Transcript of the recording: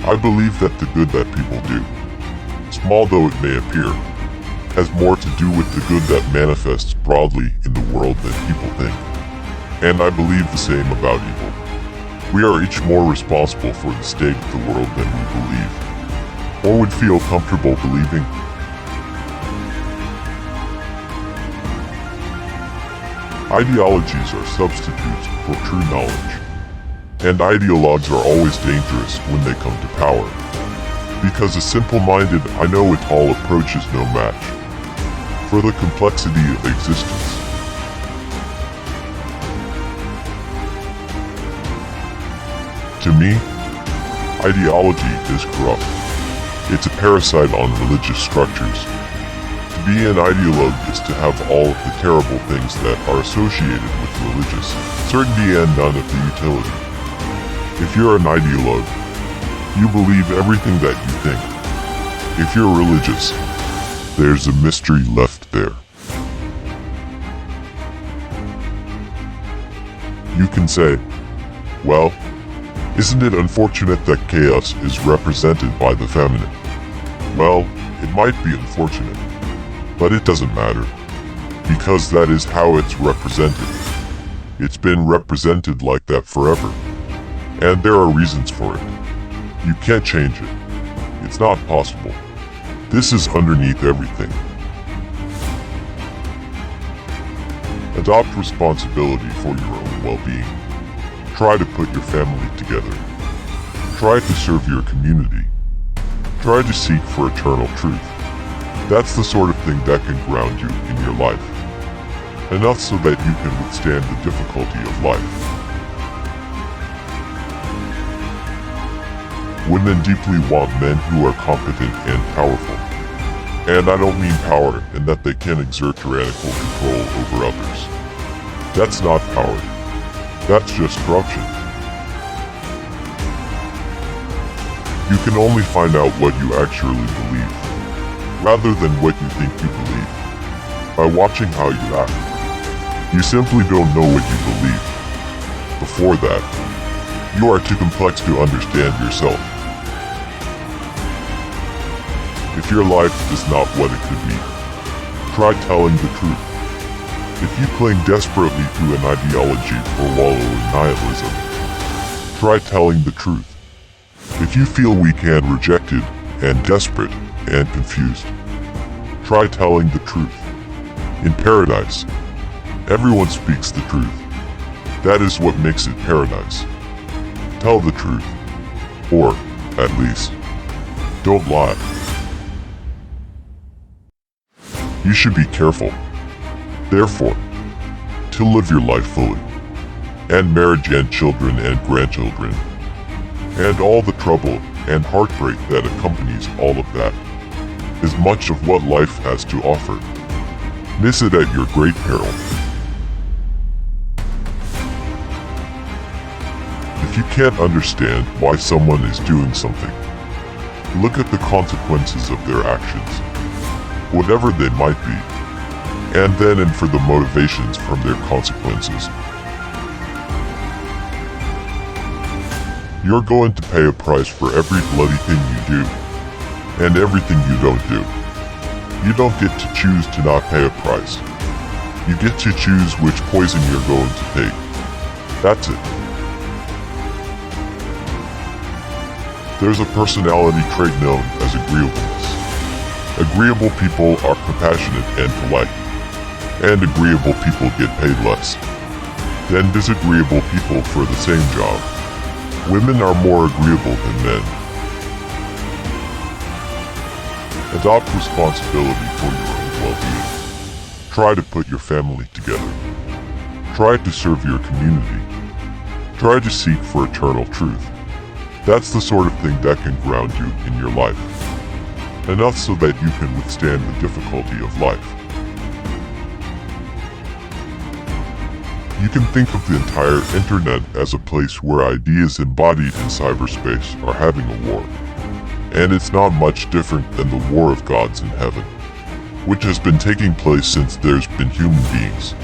I believe that the good that people do, small though it may appear, has more to do with the good that manifests broadly in the world than people think. And I believe the same about evil. We are each more responsible for the state of the world than we believe, or would feel comfortable believing. Ideologies are substitutes for true knowledge, and ideologues are always dangerous when they come to power, because a simple-minded, I know it all approach is no match for the complexity of existence. To me, ideology is corrupt. It's a parasite on religious structures. To be an ideologue is to have all of the terrible things that are associated with religious certainty and none of the utility. If you're an ideologue, you believe everything that you think. If you're religious, there's a mystery left there. You can say, well, isn't it unfortunate that chaos is represented by the feminine? Well, it might be unfortunate, but it doesn't matter, because that is how it's represented. It's been represented like that forever, and there are reasons for it. You can't change it. It's not possible. This is underneath everything. Adopt responsibility for your own well-being. Try to put your family together. Try to serve your community. Try to seek for eternal truth. That's the sort of thing that can ground you in your life. Enough so that you can withstand the difficulty of life. Women deeply want men who are competent and powerful. And I don't mean power in that they can exert tyrannical control over others. That's not power. That's just corruption. You can only find out what you actually believe, rather than what you think you believe, by watching how you act. You simply don't know what you believe. Before that, you are too complex to understand yourself. If your life is not what it could be, try telling the truth. If you cling desperately to an ideology or wallow in nihilism, try telling the truth. If you feel weak and rejected and desperate and confused, try telling the truth. In paradise, everyone speaks the truth. That is what makes it paradise. Tell the truth. Or, at least, don't lie. You should be careful, therefore, to live your life fully, and marriage and children and grandchildren, and all the trouble and heartbreak that accompanies all of that, is much of what life has to offer. Miss it at your great peril. If you can't understand why someone is doing something, look at the consequences of their actions, whatever they might be, and then infer the motivations from their consequences. You're going to pay a price for every bloody thing you do, and everything you don't do. You don't get to choose to not pay a price. You get to choose which poison you're going to take. That's it. There's a personality trait known as agreeableness. Agreeable people are compassionate and polite, and agreeable people get paid less than disagreeable people for the same job. Women are more agreeable than men. Adopt responsibility for your own well-being. Try to put your family together. Try to serve your community. Try to seek for eternal truth. That's the sort of thing that can ground you in your life. Enough so that you can withstand the difficulty of life. You can think of the entire internet as a place where ideas embodied in cyberspace are having a war. And it's not much different than the war of gods in heaven, which has been taking place since there's been human beings.